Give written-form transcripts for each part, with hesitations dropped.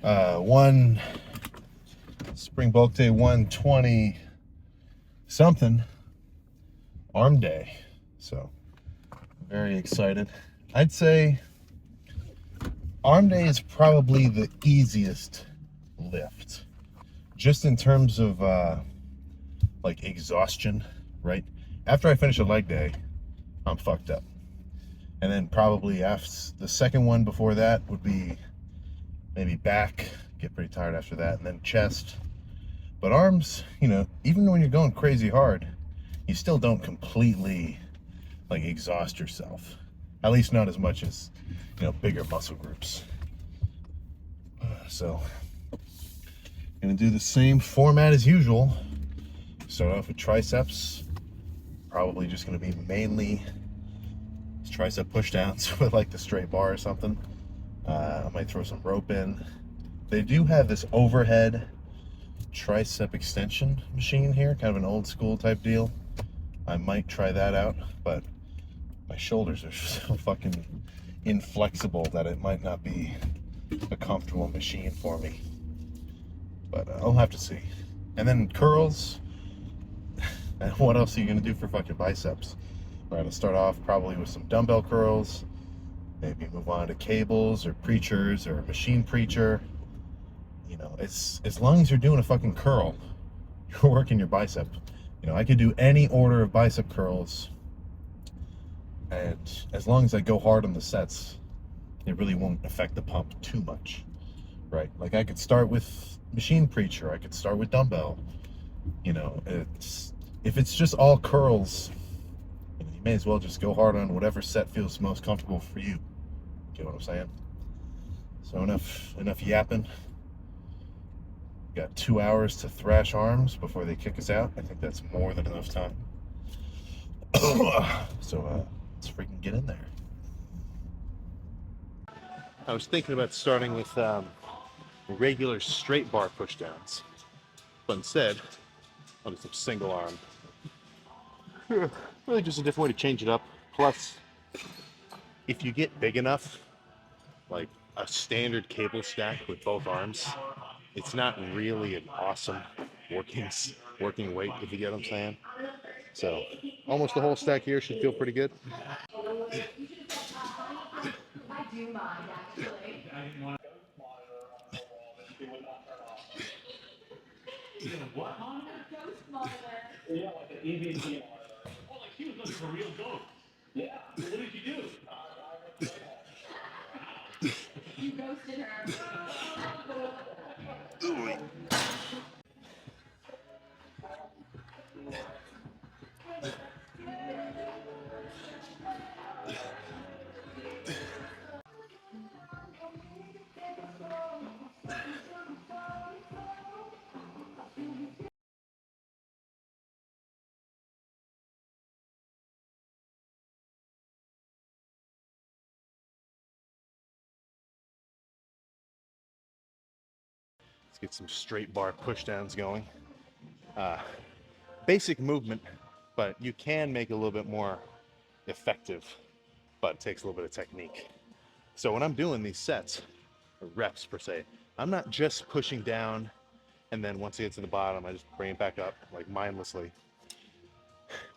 One spring bulk day 120 something arm day. So very excited. I'd say arm day is probably the easiest lift, just in terms of like exhaustion, right? After I finish a leg day, I'm fucked up. And then probably after the second one before that would be maybe back, get pretty tired after that, and then chest. But arms, you know, even when you're going crazy hard, you still don't completely like exhaust yourself. At least not as much as, you know, bigger muscle groups. So, gonna do the same format as usual. Start off with triceps. Probably just gonna be mainly tricep pushdowns with like the straight bar or something. I might throw some rope in. They do have this overhead tricep extension machine here, kind of an old school type deal. I might try that out, but my shoulders are so fucking inflexible that it might not be a comfortable machine for me. But I'll have to see. And then curls. And what else are you gonna do for fucking biceps? We're gonna start off probably with some dumbbell curls, maybe move on to cables or preachers or machine preacher. You know, it's as long as you're doing a fucking curl, you're working your bicep. You know, I could do any order of bicep curls, and as long as I go hard on the sets, it really won't affect the pump too much, right? Like I could start with machine preacher, I could start with dumbbell. You know, if it's just all curls, you may as well just go hard on whatever set feels most comfortable for you. Get what I'm saying? So enough yapping. Got 2 hours to thrash arms before they kick us out. I think that's more than enough time. So let's freaking get in there. I was thinking about starting with regular straight bar pushdowns, but instead I'll do some single arm. Really just a different way to change it up. Plus, if you get big enough, like a standard cable stack with both arms, it's not really an awesome working weight, if you get what I'm saying. So almost the whole stack here should feel pretty good. Let's get some straight bar pushdowns going. Basic movement, but you can make it a little bit more effective, but it takes a little bit of technique. So when I'm doing these sets, or reps per se, I'm not just pushing down and then once it gets to the bottom, I just bring it back up like mindlessly.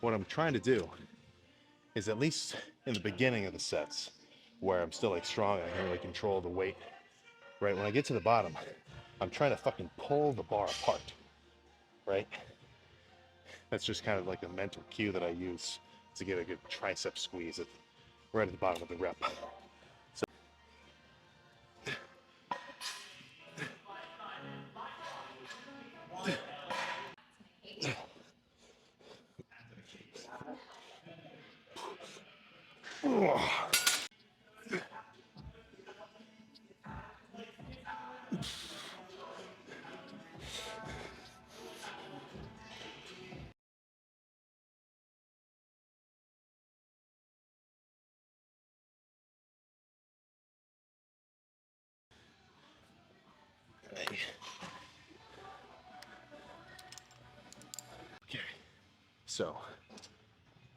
What I'm trying to do is, at least in the beginning of the sets, where I'm still like strong and I can really control the weight, right? When I get to the bottom, I'm trying to fucking pull the bar apart, right? That's just kind of like a mental cue that I use to get a good tricep squeeze right at the bottom of the rep. So okay, so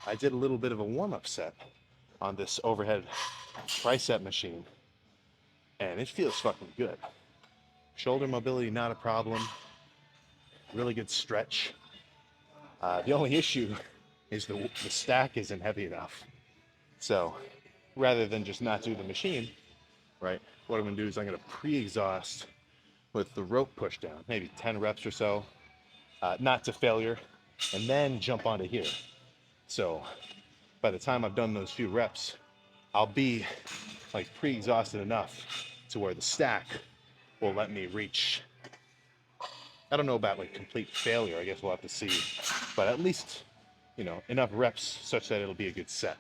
I did a little bit of a warm-up set on this overhead tricep machine, and it feels fucking good. Shoulder mobility, not a problem. Really good stretch. The only issue is the stack isn't heavy enough. So rather than just not do the machine, right, what I'm gonna do is I'm gonna pre-exhaust with the rope push down, maybe 10 reps or so, not to failure, and then jump onto here. So by the time I've done those few reps, I'll be like pre-exhausted enough to where the stack will let me reach. I don't know about like complete failure, I guess we'll have to see, but at least, you know, enough reps such that it'll be a good set.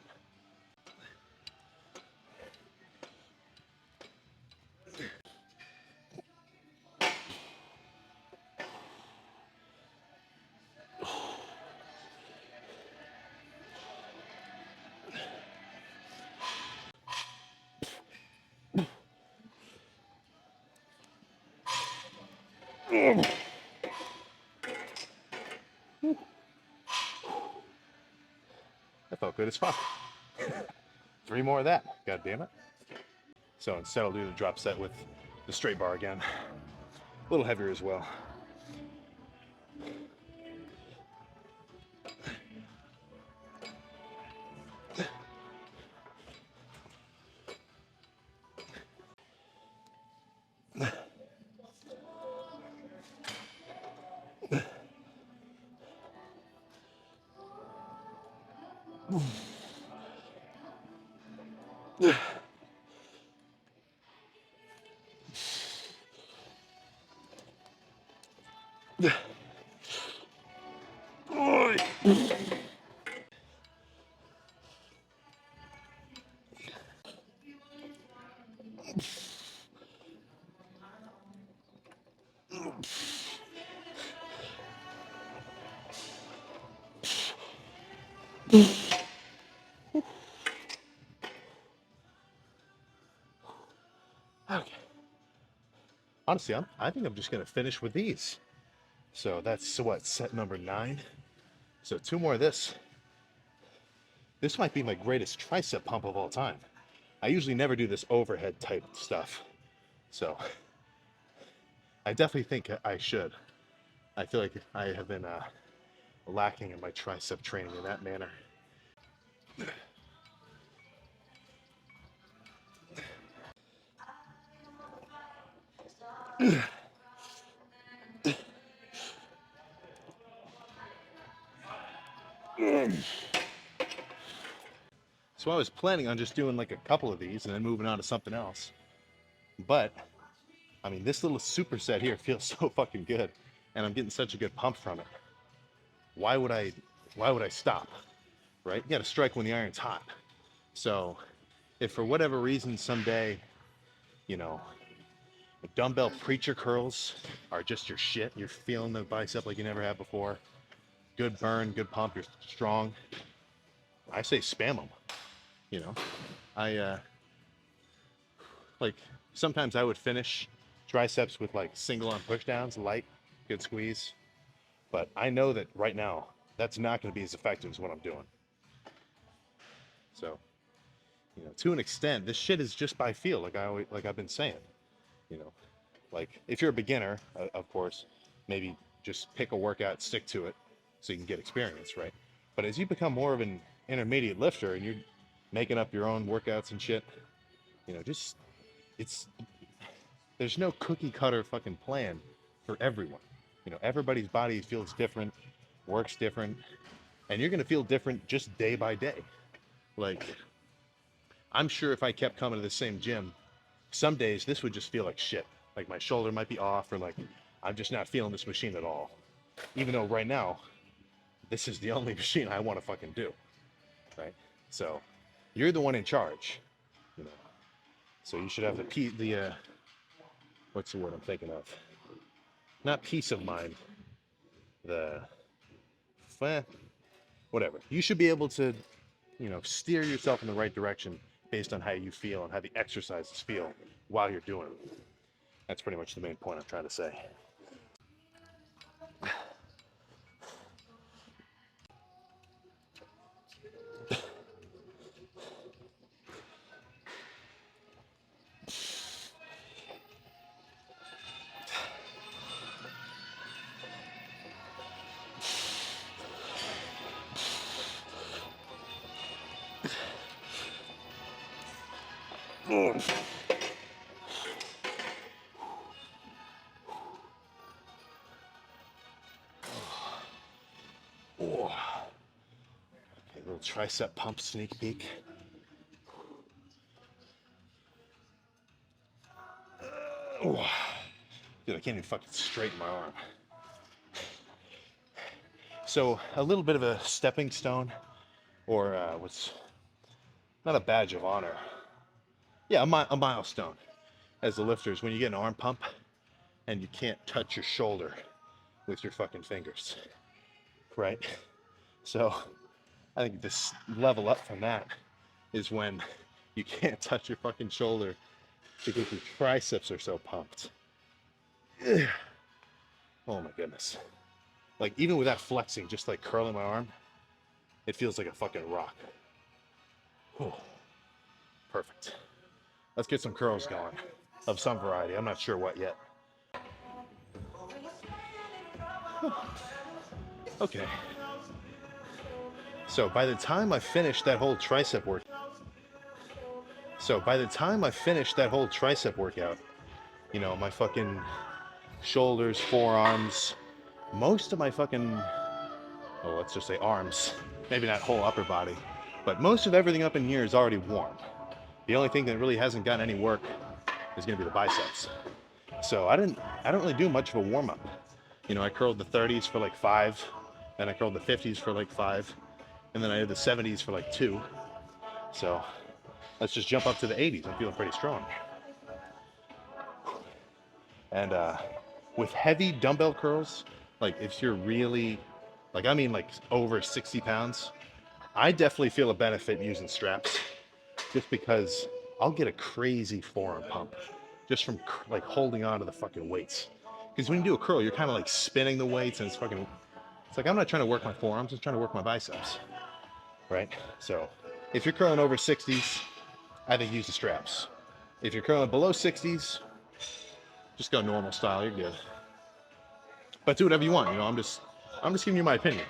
That felt good as fuck. 3 more of that, god damn it. So instead I'll do the drop set with the straight bar again. A little heavier as well. Okay. Honestly, I think I'm just gonna finish with these. So that's what, set number 9. So 2 more of this. This might be my greatest tricep pump of all time. I usually never do this overhead type stuff. So I definitely think I should. I feel like I have been lacking in my tricep training in that manner. So I was planning on just doing like a couple of these and then moving on to something else. But I mean, this little superset here feels so fucking good, and I'm getting such a good pump from it. Why would I? Why would I stop? Right? You got to strike when the iron's hot. So, if for whatever reason someday, you know, dumbbell preacher curls are just your shit, you're feeling the bicep like you never have before, good burn, good pump, you're strong, I say spam them. You know, I like sometimes I would finish triceps with like single arm pushdowns, light, good squeeze. But I know that right now, that's not going to be as effective as what I'm doing. So, you know, to an extent, this shit is just by feel, like I've been saying. You know, like if you're a beginner, of course, maybe just pick a workout, stick to it, so you can get experience, right? But as you become more of an intermediate lifter and you're making up your own workouts and shit, you know, just it's there's no cookie cutter fucking plan for everyone. You know, everybody's body feels different, works different, and you're gonna feel different just day by day. Like, I'm sure if I kept coming to the same gym, some days this would just feel like shit. Like my shoulder might be off, or like I'm just not feeling this machine at all. Even though right now, this is the only machine I want to fucking do, right? So, you're the one in charge, you know. So you should have the what's the word I'm thinking of? Not peace of mind. The whatever. You should be able to, you know, steer yourself in the right direction based on how you feel and how the exercises feel while you're doing them. That's pretty much the main point I'm trying to say. Okay, little tricep pump sneak peek. Dude, I can't even fucking straighten my arm. So a little bit of a stepping stone, or what's not a badge of honor. Yeah, a milestone as the lifters when you get an arm pump and you can't touch your shoulder with your fucking fingers, right? So I think this level up from that is when you can't touch your fucking shoulder because your triceps are so pumped. Oh my goodness. Like even with that flexing, just like curling my arm, it feels like a fucking rock. Oh, perfect. Let's get some curls going of some variety. I'm not sure what yet. Okay. So by the time I finish that whole tricep workout, you know, my fucking shoulders, forearms, most of my fucking, oh, let's just say arms, maybe not whole upper body, but most of everything up in here is already warm. The only thing that really hasn't gotten any work is gonna be the biceps. So I don't really do much of a warm up. You know, I curled the 30s for like 5, then I curled the 50s for like 5, and then I did the 70s for like 2. So let's just jump up to the 80s. I'm feeling pretty strong. And with heavy dumbbell curls, like if you're really, like I mean like over 60 pounds, I definitely feel a benefit using straps just because I'll get a crazy forearm pump just from like holding on to the fucking weights. Because when you do a curl, you're kind of like spinning the weights and it's fucking, it's like I'm not trying to work my forearms, I'm trying to work my biceps, right? So if you're curling over 60s, I think use the straps. If you're curling below 60s, just go normal style, you're good. But do whatever you want, you know, I'm just giving you my opinion.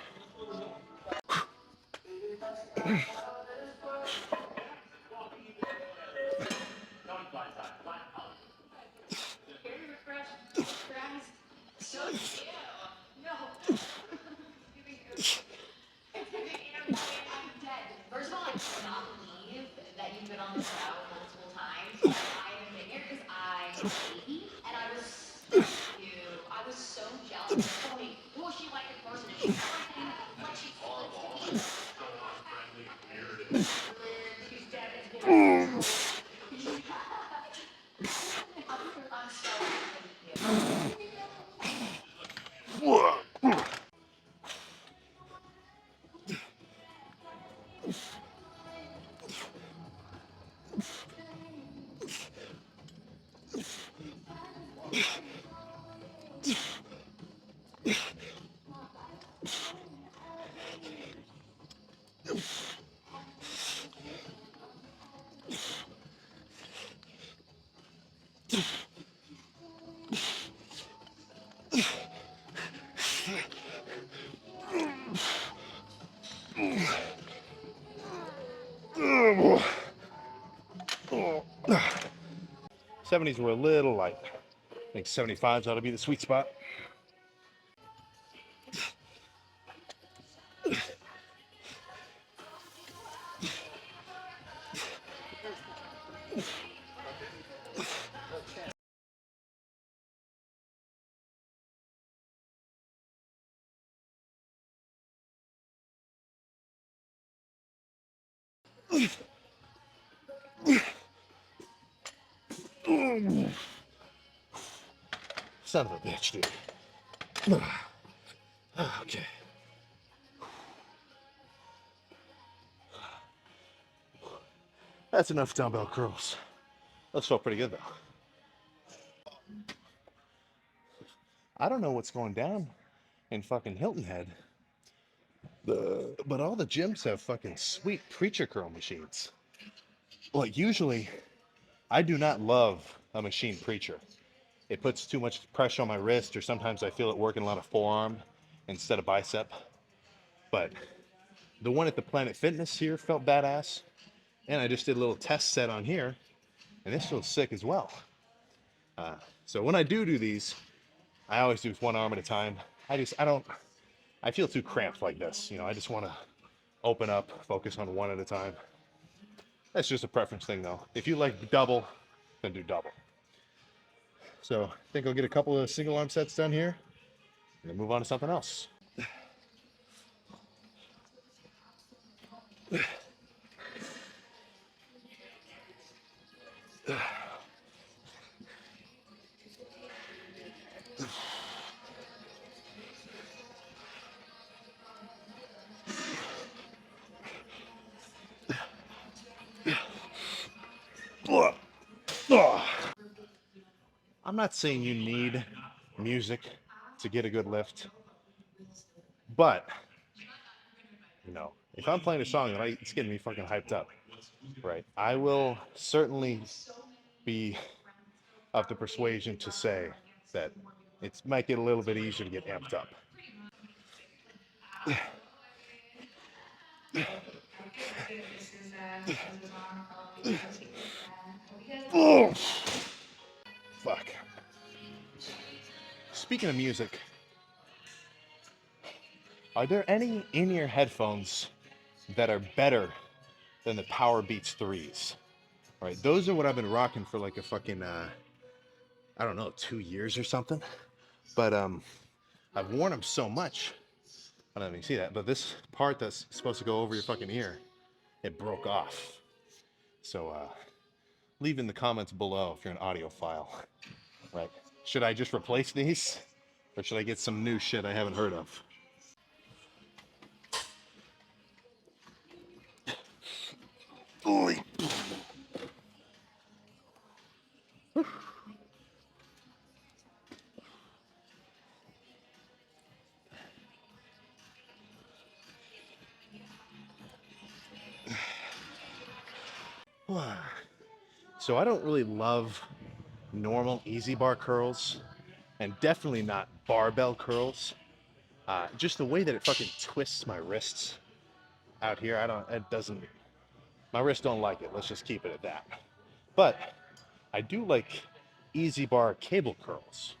70s were a little light. I think 75s ought to be the sweet spot. Son of a bitch, dude. Okay. That's enough dumbbell curls. Those felt pretty good though. I don't know what's going down in fucking Hilton Head, but all the gyms have fucking sweet preacher curl machines. Like usually, I do not love a machine preacher. It puts too much pressure on my wrist, or sometimes I feel it working a lot of forearm instead of bicep. But the one at the Planet Fitness here felt badass, and I just did a little test set on here, And this feels sick as well. So when I do these, I always do one arm at a time. I feel too cramped like this. I just want to open up, focus on one at a time. That's just a preference thing though. If you like double, then do double. So I think I'll get a couple of single arm sets done here and then move on to something else. I'm not saying you need music to get a good lift, but if I'm playing a song that it's getting me fucking hyped up, right? I will certainly be of the persuasion to say that it might get a little bit easier to get amped up. Oh, fuck. Speaking of music, are there any in-ear headphones that are better than the Power Beats 3s? Right, those are what I've been rocking for like a fucking I don't know, 2 years or something. But I've worn them so much. I don't know if you can see that, but this part that's supposed to go over your fucking ear, it broke off. So leave in the comments below if you're an audiophile. Right? Should I just replace these, or should I get some new shit I haven't heard of? So I don't really love normal easy bar curls, and definitely not barbell curls. Just the way that it fucking twists my wrists out here, my wrists don't like it. Let's just keep it at that. But I do like easy bar cable curls.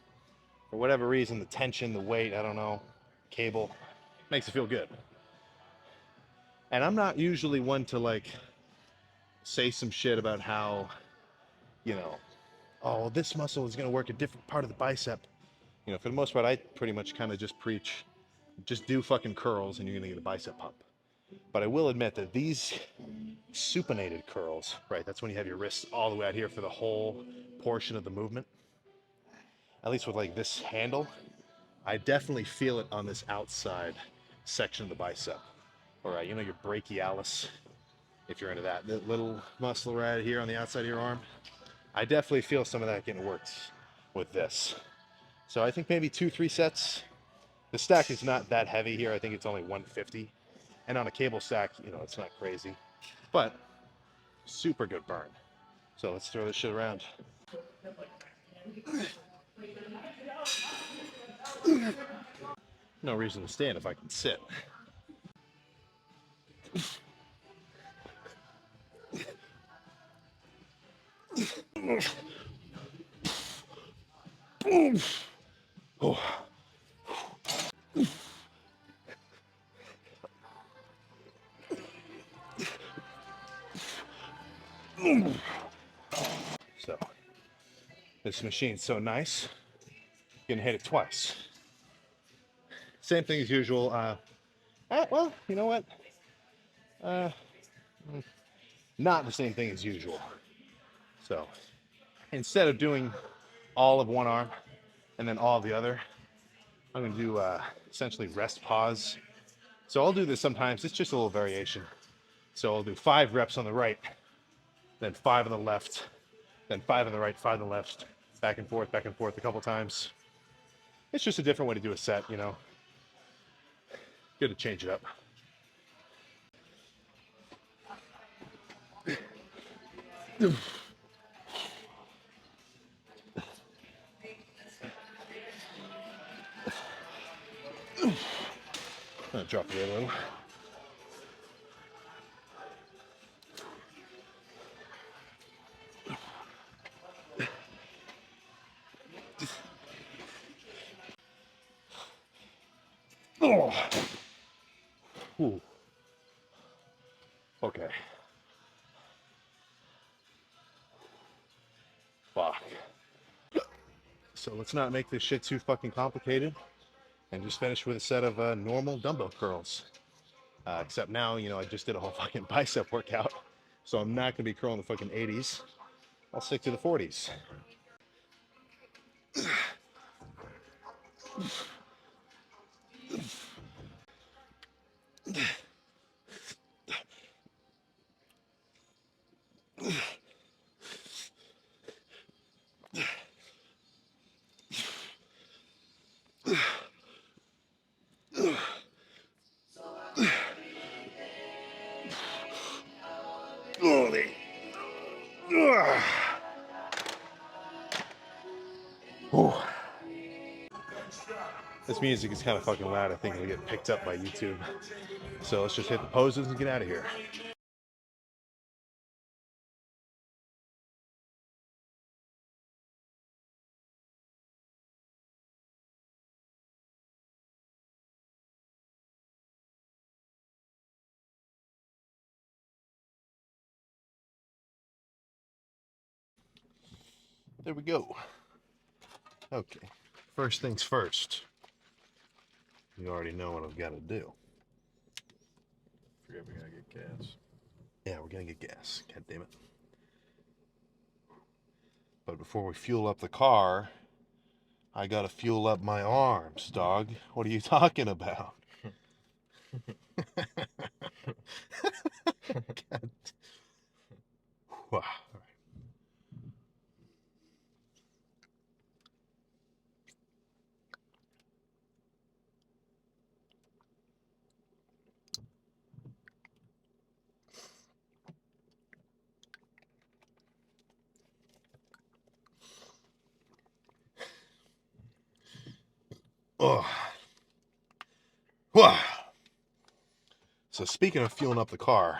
For whatever reason, the tension, the weight, I don't know, cable, makes it feel good. And I'm not usually one to like say some shit about how, you know, oh, this muscle is going to work a different part of the bicep. For the most part, I pretty much kind of just preach, just do fucking curls and you're going to get a bicep pump. But I will admit that these supinated curls, right, that's when you have your wrists all the way out here for the whole portion of the movement. At least with like this handle, I definitely feel it on this outside section of the bicep. All right, your brachialis, if you're into that, the little muscle right here on the outside of your arm. I definitely feel some of that getting worked with this. So I think maybe 2-3 sets. The stack is not that heavy here. I think it's only 150. And on a cable stack, it's not crazy. But super good burn. So let's throw this shit around. No reason to stand if I can sit. Oh. So this machine's so nice, you can hit it twice. Same thing as usual. Well, you know what? Not the same thing as usual. So instead of doing all of one arm and then all of the other, I'm going to do essentially rest pause. So I'll do this sometimes. It's just a little variation. So I'll do 5 reps on the right, then 5 on the left, then 5 on the right, 5 on the left, back and forth a couple times. It's just a different way to do a set, Good to change it up. I'm gonna drop it a little. Oh. Ooh. Okay. Fuck. So let's not make this shit too fucking complicated and just finish with a set of normal dumbbell curls. Except now, you know, I just did a whole fucking bicep workout, so I'm not gonna be curling the fucking 80s. I'll stick to the 40s. Holy. This music is kind of fucking loud. I think it'll get picked up by YouTube. So let's just hit the poses and get out of here. There we go. Okay. First things first. You already know what I've got to do. Forget we're gonna get gas. Yeah, we're gonna get gas. God damn it. But before we fuel up the car, I gotta fuel up my arms, dog. What are you talking about? God. Wow. Oh. Wow. So speaking of fueling up the car,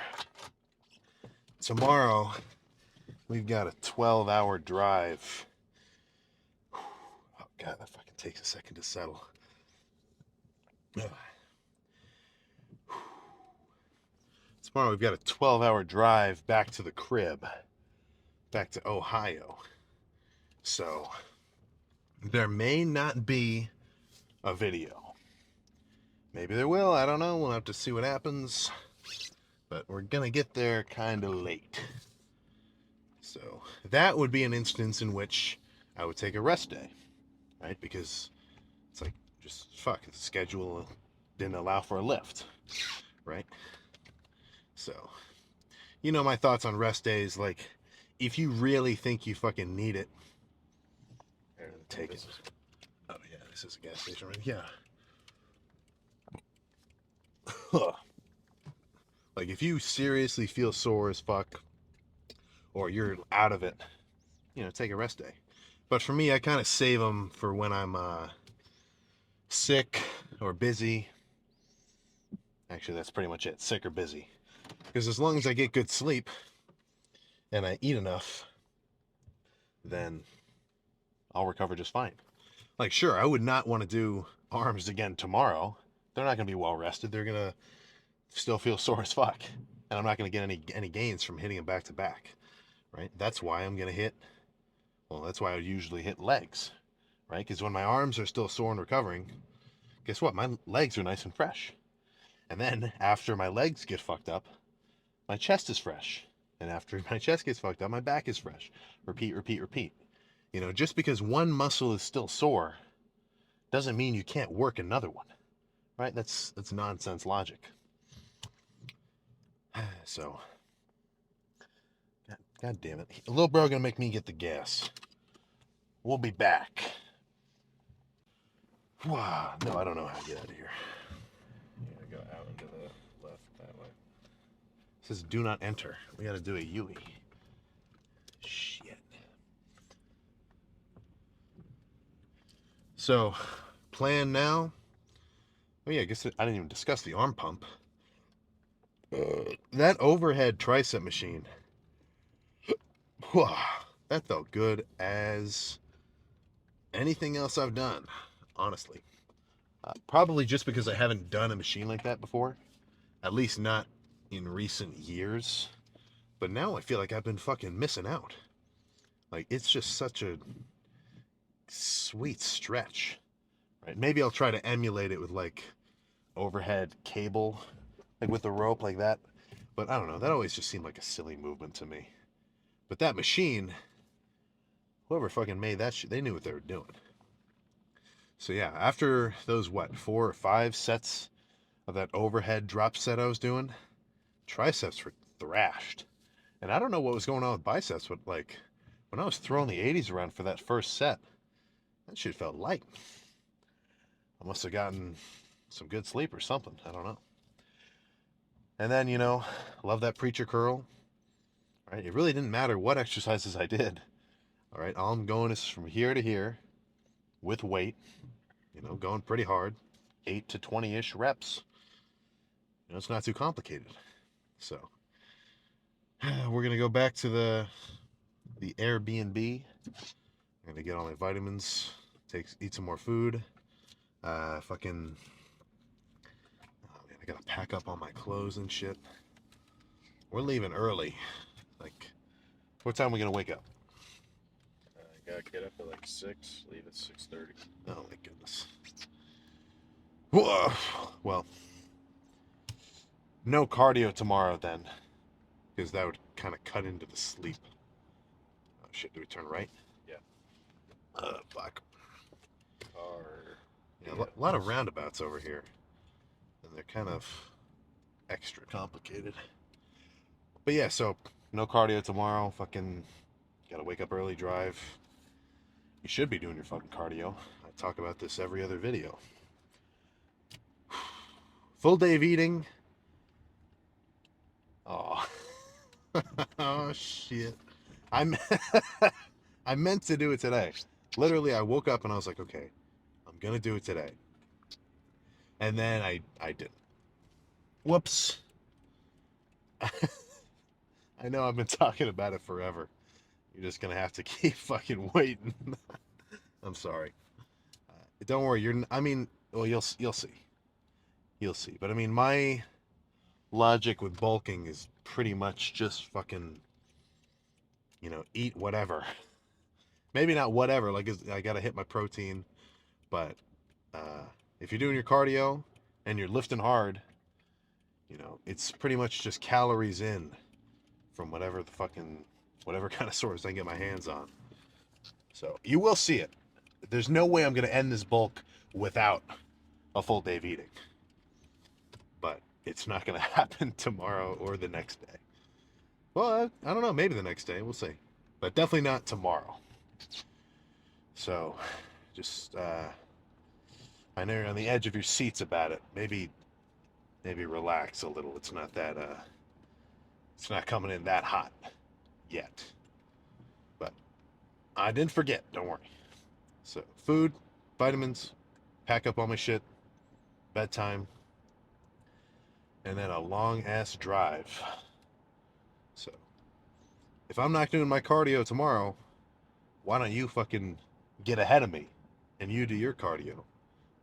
tomorrow we've got a 12-hour drive. Oh God, that fucking takes a second to settle. Tomorrow we've got a 12-hour drive back to the crib, back to Ohio. So there may not be a video. Maybe there will, I don't know. We'll have to see what happens. But we're gonna get there kind of late. So that would be an instance in which I would take a rest day, right? Because it's like, just fuck, the schedule didn't allow for a lift, right? So, you know my thoughts on rest days, like, if you really think you fucking need it, take it. Oh yeah, this is a gas station, right? Yeah. Like, if you seriously feel sore as fuck, or you're out of it, you know, take a rest day. But for me, I kind of save them for when I'm sick or busy. Actually, that's pretty much it, sick or busy. Because as long as I get good sleep and I eat enough, then I'll recover just fine. Like, sure, I would not want to do arms again tomorrow. They're not going to be well rested. They're going to still feel sore as fuck. And I'm not going to get any gains from hitting them back to back, right? That's why I'm going to hit, well, that's why I usually hit legs, right? Because when my arms are still sore and recovering, guess what? My legs are nice and fresh. And then after my legs get fucked up, my chest is fresh. And after my chest gets fucked up, my back is fresh. Repeat, repeat, repeat. You know, just because one muscle is still sore doesn't mean you can't work another one, right? That's nonsense logic. So, God damn it. Little bro gonna make me get the gas. We'll be back. Wow. No, I don't know how to get out of here. Yeah, go out into the left that way. It says do not enter. We gotta do a Yui. Shit. So, plan now. Oh yeah, I guess I didn't even discuss the arm pump. That overhead tricep machine. That felt good as anything else I've done, honestly. Probably just because I haven't done a machine like that before, at least not in recent years. But now I feel like I've been fucking missing out. Like, it's just such a sweet stretch, right? Maybe I'll try to emulate it with like overhead cable, like with the rope like that. But I don't know, that always just seemed like a silly movement to me. But that machine, whoever fucking made that shit, they knew what they were doing. So yeah, after those, what, 4 or 5 sets of that overhead drop set I was doing, triceps were thrashed. And I don't know what was going on with biceps, but like when I was throwing the 80s around for that first set, that shit felt light. I must have gotten some good sleep or something. I don't know. And then, love that preacher curl. Right? It really didn't matter what exercises I did. All right, all I'm going is from here to here with weight, going pretty hard, 8 to 20-ish reps. It's not too complicated. So we're gonna go back to the Airbnb. I'm gonna get all my vitamins, eat some more food. Fucking, oh man, I gotta pack up all my clothes and shit. We're leaving early. Like, what time are we gonna wake up? I gotta get up at like 6, leave at 6:30. Oh my goodness. Whoa. Well, no cardio tomorrow then, because that would kind of cut into the sleep. Oh shit, do we turn right? Yeah. Fuck. Or Yeah, a lot of roundabouts over here, and they're kind of extra complicated. But yeah, so no cardio tomorrow. Fucking gotta wake up early, drive. You should be doing your fucking cardio. I talk about this every other video. Full day of eating. Oh. Oh shit. I'm I meant to do it today. Literally, I woke up and I was like, okay, I'm gonna do it today. And then I didn't. Whoops. I know I've been talking about it forever. You're just gonna have to keep fucking waiting. I'm sorry. Don't worry. I mean, well, you'll see. You'll see. But I mean, my logic with bulking is pretty much just fucking, eat whatever. Maybe not whatever. Like, I gotta hit my protein, but if you're doing your cardio and you're lifting hard, it's pretty much just calories in from whatever kind of source I can get my hands on. So you will see it. There's no way I'm gonna end this bulk without a full day of eating. But it's not gonna happen tomorrow or the next day. Well, I don't know. Maybe the next day. We'll see. But definitely not tomorrow. So, just I know you're on the edge of your seats about it. Maybe relax a little. It's not that it's not coming in that hot yet. But I didn't forget. Don't worry. So, food, vitamins, pack up all my shit, bedtime, and then a long ass drive. So, if I'm not doing my cardio tomorrow, why don't you fucking get ahead of me and you do your cardio?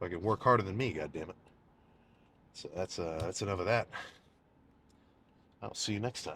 Fucking work harder than me, goddammit. So that's enough of that. I'll see you next time.